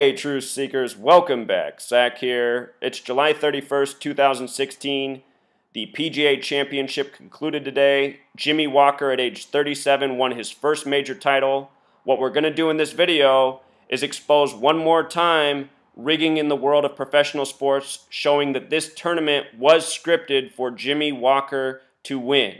Hey Truth Seekers, welcome back. Zach here. It's July 31st, 2016. The PGA Championship concluded today. Jimmy Walker at age 37 won his first major title. What we're going to do in this video is expose one more time rigging in the world of professional sports, showing that this tournament was scripted for Jimmy Walker to win.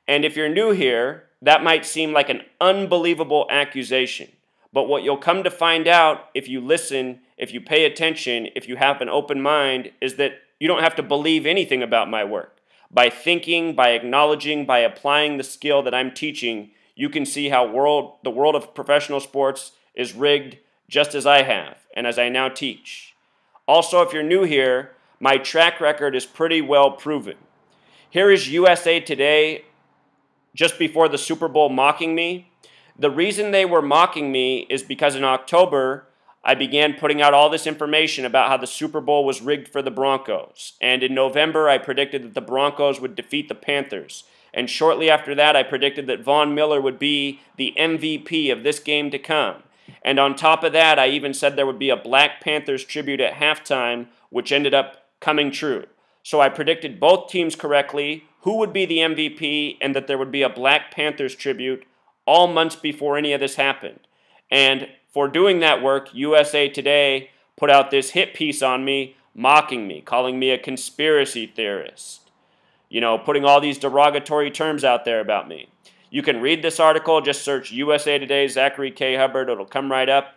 And if you're new here, that might seem like an unbelievable accusation. But what you'll come to find out if you listen, if you pay attention, if you have an open mind, is that you don't have to believe anything about my work. By thinking, by acknowledging, by applying the skill that I'm teaching, you can see how the world of professional sports is rigged just as I have and as I now teach. Also, if you're new here, my track record is pretty well proven. Here is USA Today just before the Super Bowl mocking me. The reason they were mocking me is because in October, I began putting out all this information about how the Super Bowl was rigged for the Broncos. And in November, I predicted that the Broncos would defeat the Panthers. And shortly after that, I predicted that Von Miller would be the MVP of this game to come. And on top of that, I even said there would be a Black Panthers tribute at halftime, which ended up coming true. So I predicted both teams correctly, who would be the MVP, and that there would be a Black Panthers tribute all months before any of this happened. And for doing that work, USA Today put out this hit piece on me, mocking me, calling me a conspiracy theorist. You know, putting all these derogatory terms out there about me. You can read this article, just search USA Today, Zachary K. Hubbard, it'll come right up.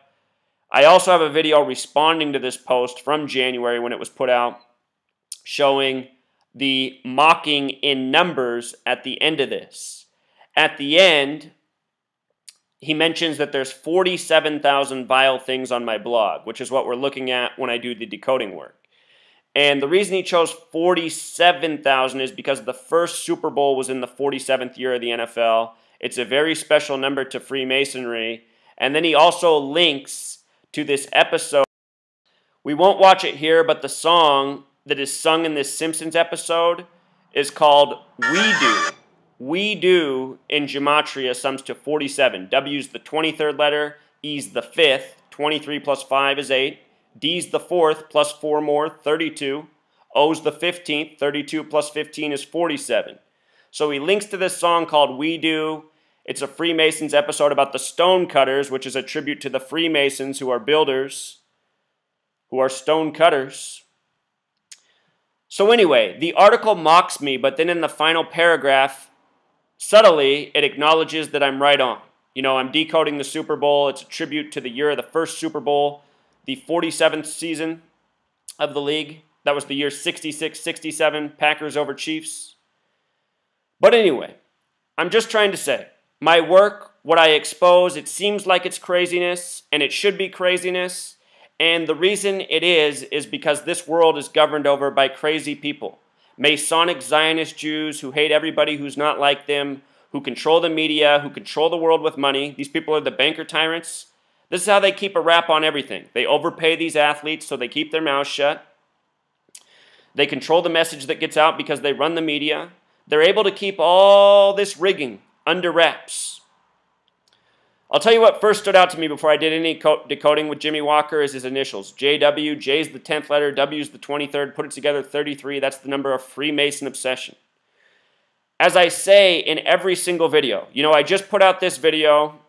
I also have a video responding to this post from January when it was put out, showing the mocking in numbers at the end of this. At the end, he mentions that there's 47,000 vile things on my blog, which is what we're looking at when I do the decoding work. And the reason he chose 47,000 is because the first Super Bowl was in the 47th year of the NFL. It's a very special number to Freemasonry. And then he also links to this episode. We won't watch it here, but the song that is sung in this Simpsons episode is called We Do. We Do in Gematria sums to 47. W's the 23rd letter, E's the 5th, 23 plus 5 is 8. D's the 4th, plus 4 more, 32. O's the 15th, 32 plus 15 is 47. So he links to this song called We Do. It's a Freemasons episode about the stone cutters, which is a tribute to the Freemasons who are builders, who are stone cutters. So anyway, the article mocks me, but then in the final paragraph, subtly, it acknowledges that I'm right on. You know, I'm decoding the Super Bowl. It's a tribute to the year of the first Super Bowl, the 47th season of the league. That was the year 66-67, Packers over Chiefs. But anyway, I'm just trying to say, my work, what I expose, it seems like it's craziness, and it should be craziness. And the reason it is because this world is governed over by crazy people. Masonic Zionist Jews who hate everybody who's not like them, who control the media, who control the world with money. These people are the banker tyrants. This is how they keep a wrap on everything. They overpay these athletes so they keep their mouths shut. They control the message that gets out because they run the media. They're able to keep all this rigging under wraps. I'll tell you what first stood out to me before I did any decoding with Jimmy Walker is his initials. JW, J's the 10th letter, W's the 23rd, put it together 33. That's the number of Freemason obsession. As I say in every single video, you know, I just put out this video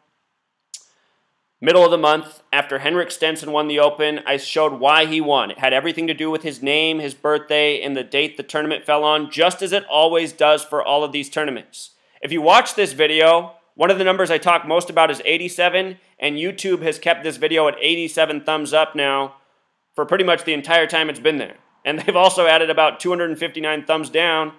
middle of the month after Henrik Stenson won the Open. I showed why he won. It had everything to do with his name, his birthday, and the date the tournament fell on, just as it always does for all of these tournaments. If you watch this video, one of the numbers I talk most about is 87, and YouTube has kept this video at 87 thumbs up now for pretty much the entire time it's been there. And they've also added about 259 thumbs down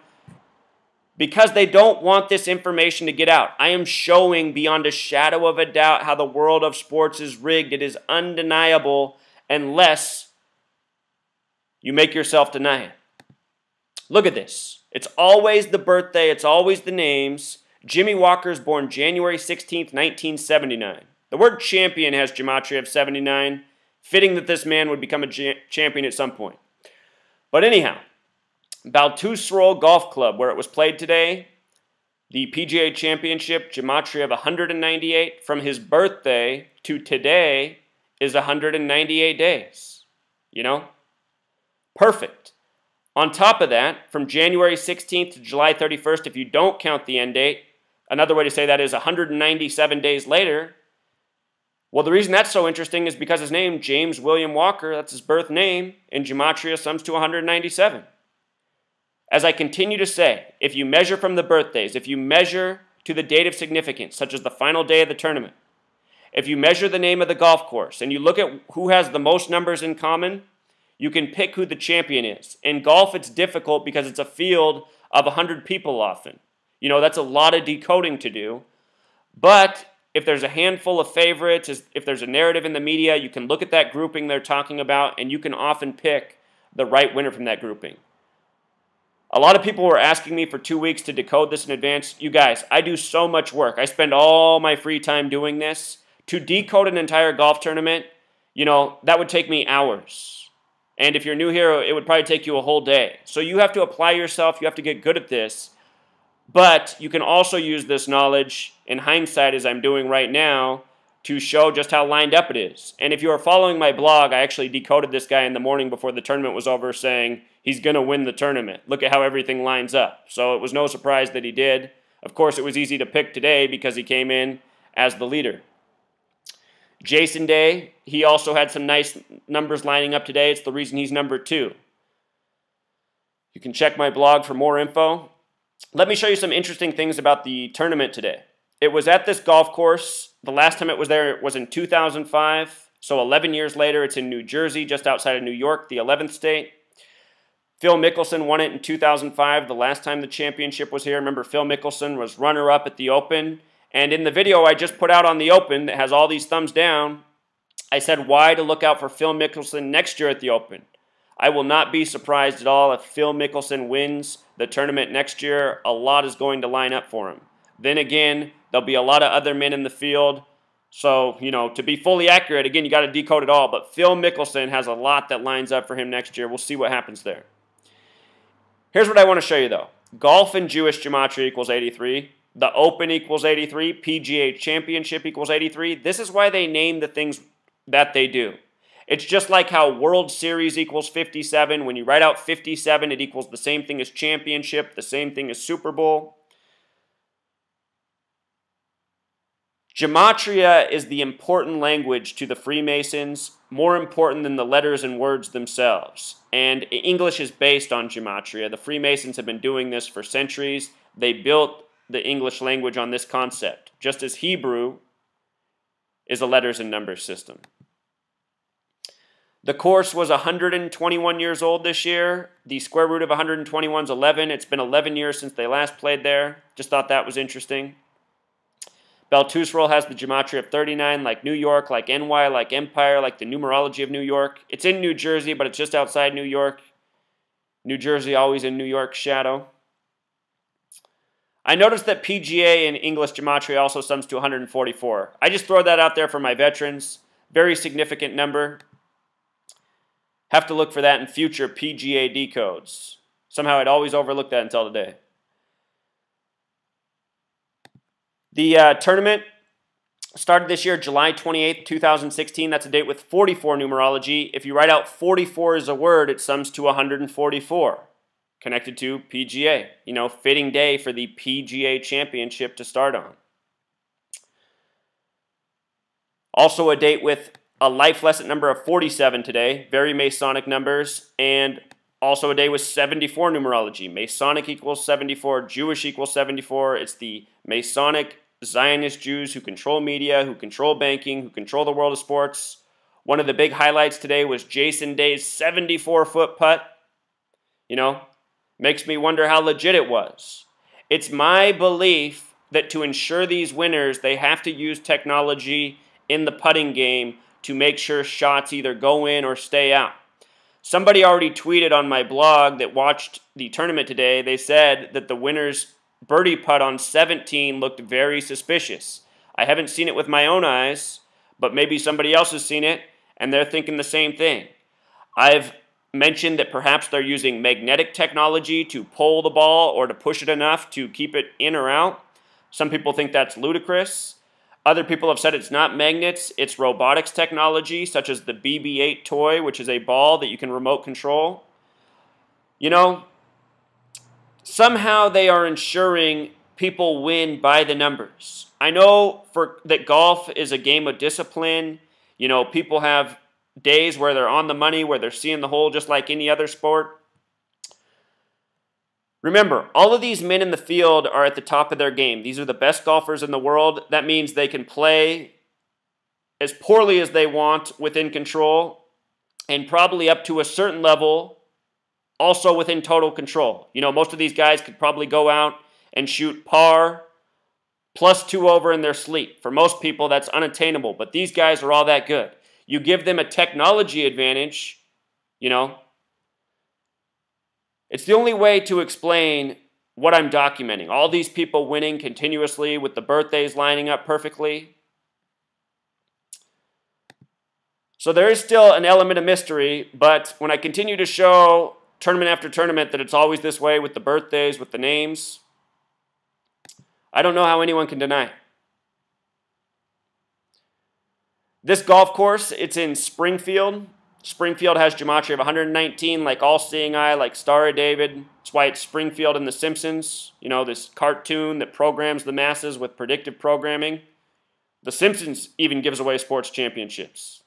because they don't want this information to get out. I am showing beyond a shadow of a doubt how the world of sports is rigged. It is undeniable unless you make yourself deny it. Look at this. It's always the birthday. It's always the names. Jimmy Walker is born January 16th, 1979. The word champion has Gematria of 79, fitting that this man would become a champion at some point. But anyhow, Baltusrol Golf Club, where it was played today, the PGA Championship, Gematria of 198, from his birthday to today is 198 days. You know? Perfect. On top of that, from January 16th to July 31st, if you don't count the end date, another way to say that is 197 days later. Well, the reason that's so interesting is because his name, James William Walker, that's his birth name, in Gematria sums to 197. As I continue to say, if you measure from the birthdays, if you measure to the date of significance, such as the final day of the tournament, if you measure the name of the golf course and you look at who has the most numbers in common, you can pick who the champion is. In golf, it's difficult because it's a field of 100 people often. You know, that's a lot of decoding to do. But if there's a handful of favorites, if there's a narrative in the media, you can look at that grouping they're talking about, and you can often pick the right winner from that grouping. A lot of people were asking me for 2 weeks to decode this in advance. You guys, I do so much work. I spend all my free time doing this. To decode an entire golf tournament, you know, that would take me hours. And if you're new here, it would probably take you a whole day. So you have to apply yourself. You have to get good at this. But you can also use this knowledge in hindsight, as I'm doing right now, to show just how lined up it is. And if you are following my blog, I actually decoded this guy in the morning before the tournament was over saying he's going to win the tournament. Look at how everything lines up. So it was no surprise that he did. Of course, it was easy to pick today because he came in as the leader. Jason Day, he also had some nice numbers lining up today. It's the reason he's number 2. You can check my blog for more info. Let me show you some interesting things about the tournament today. It was at this golf course. The last time it was there was in 2005. So 11 years later, it's in New Jersey, just outside of New York, the 11th state. Phil Mickelson won it in 2005, the last time the championship was here. Remember, Phil Mickelson was runner-up at the Open. And in the video I just put out on the Open that has all these thumbs down, I said why to look out for Phil Mickelson next year at the Open. I will not be surprised at all if Phil Mickelson wins the tournament next year. A lot is going to line up for him. Then again, there'll be a lot of other men in the field. So, you know, to be fully accurate, again, you got to decode it all. But Phil Mickelson has a lot that lines up for him next year. We'll see what happens there. Here's what I want to show you, though. Golf and Jewish Gematria equals 83. The Open equals 83. PGA Championship equals 83. This is why they name the things that they do. It's just like how World Series equals 57. When you write out 57, it equals the same thing as championship, the same thing as Super Bowl. Gematria is the important language to the Freemasons, more important than the letters and words themselves. And English is based on Gematria. The Freemasons have been doing this for centuries. They built the English language on this concept, just as Hebrew is a letters and numbers system. The course was 121 years old this year. The square root of 121 is 11. It's been 11 years since they last played there. Just thought that was interesting. Beltusrol has the Gematria of 39, like New York, like NY, like Empire, like the Numerology of New York. It's in New Jersey, but it's just outside New York. New Jersey always in New York's shadow. I noticed that PGA in English Gematria also sums to 144. I just throw that out there for my veterans. Very significant number. Have to look for that in future PGA decodes. Somehow I'd always overlooked that until today. The tournament started this year, July 28th, 2016. That's a date with 44 numerology. If you write out 44 as a word, it sums to 144. Connected to PGA. You know, fitting day for the PGA Championship to start on. Also a date with a life lesson number of 47 today. Very Masonic numbers. And also a day with 74 numerology. Masonic equals 74. Jewish equals 74. It's the Masonic Zionist Jews who control media, who control banking, who control the world of sports. One of the big highlights today was Jason Day's 74-foot putt. You know, makes me wonder how legit it was. It's my belief that to ensure these winners, they have to use technology in the putting game to make sure shots either go in or stay out. Somebody already tweeted on my blog that watched the tournament today. They said that the winner's birdie putt on 17 looked very suspicious. I haven't seen it with my own eyes, but maybe somebody else has seen it, and they're thinking the same thing. I've mentioned that perhaps they're using magnetic technology to pull the ball or to push it enough to keep it in or out. Some people think that's ludicrous. Other people have said it's not magnets, it's robotics technology, such as the BB-8 toy, which is a ball that you can remote control. You know, somehow they are ensuring people win by the numbers. I know that golf is a game of discipline. You know, people have days where they're on the money, where they're seeing the hole just like any other sport. Remember, all of these men in the field are at the top of their game. These are the best golfers in the world. That means they can play as poorly as they want within control, and probably up to a certain level also within total control. You know, most of these guys could probably go out and shoot par plus 2 over in their sleep. For most people, that's unattainable, but these guys are all that good. You give them a technology advantage, you know. It's the only way to explain what I'm documenting. All these people winning continuously with the birthdays lining up perfectly. So there is still an element of mystery, but when I continue to show tournament after tournament that it's always this way with the birthdays, with the names, I don't know how anyone can deny it. This golf course, it's in Springfield. Springfield has Gematria of 119, like All Seeing Eye, like Star of David. That's why it's Springfield in The Simpsons. You know, this cartoon that programs the masses with predictive programming. The Simpsons even gives away sports championships.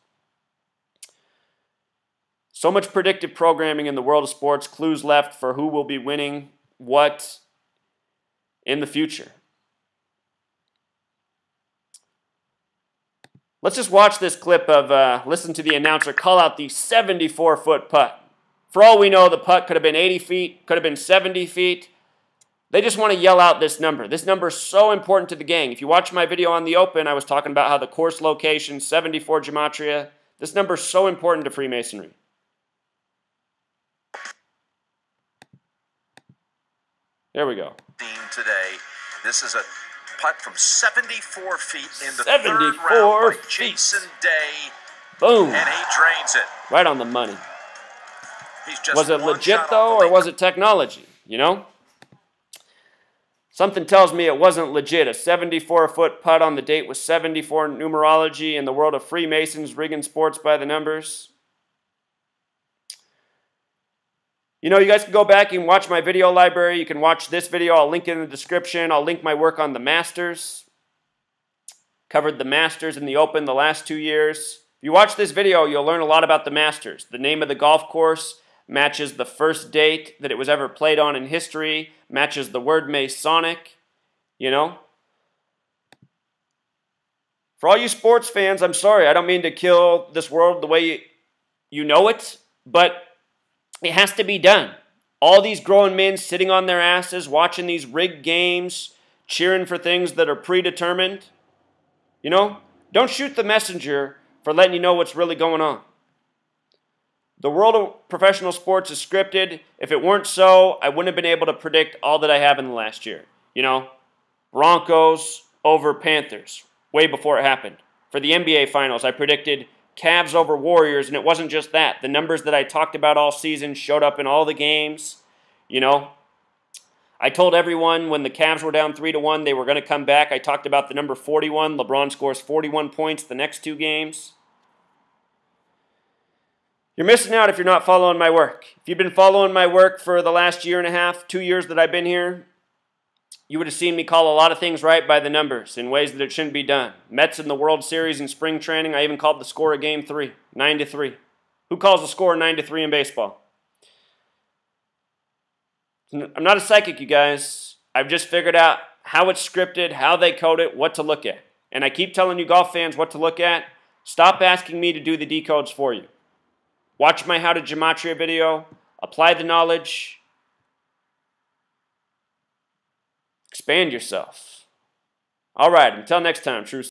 So much predictive programming in the world of sports, clues left for who will be winning what in the future. Let's just watch this clip of, listen to the announcer call out the 74-foot putt. For all we know, the putt could have been 80 feet, could have been 70 feet. They just want to yell out this number. This number is so important to the gang. If you watch my video on the Open, I was talking about how the course location, 74 Gematria, this number is so important to Freemasonry. There we go. Today, this is a putt from 74 feet in the third round by Jason Day. Boom. And he drains it. Right on the money. He's just was it legit, though, or was it technology? You know? Something tells me it wasn't legit. A 74-foot putt on the date with 74 numerology in the world of Freemasons rigging sports by the numbers. You know, you guys can go back and watch my video library. You can watch this video. I'll link it in the description. I'll link my work on the Masters. Covered the Masters in the Open the last 2 years. If you watch this video, you'll learn a lot about the Masters. The name of the golf course matches the first date that it was ever played on in history, matches the word Masonic, you know. For all you sports fans, I'm sorry. I don't mean to kill this world the way you know it, but it has to be done. All these grown men sitting on their asses, watching these rigged games, cheering for things that are predetermined. You know, don't shoot the messenger for letting you know what's really going on. The world of professional sports is scripted. If it weren't so, I wouldn't have been able to predict all that I have in the last year. You know, Broncos over Panthers, way before it happened. For the NBA Finals, I predicted Cavs over Warriors, and it wasn't just that. The numbers that I talked about all season showed up in all the games. You know, I told everyone when the Cavs were down 3-1, they were going to come back. I talked about the number 41. LeBron scores 41 points the next 2 games. You're missing out if you're not following my work. If you've been following my work for the last year and a half, 2 years that I've been here, you would have seen me call a lot of things right by the numbers in ways that it shouldn't be done. Mets in the World Series in spring training, I even called the score of Game 3, 9-3. Who calls the score 9-3 in baseball? I'm not a psychic, you guys. I've just figured out how it's scripted, how they code it, what to look at. And I keep telling you golf fans what to look at. Stop asking me to do the decodes for you. Watch my How to Gematria video. Apply the knowledge. Expand yourself. All right, until next time, true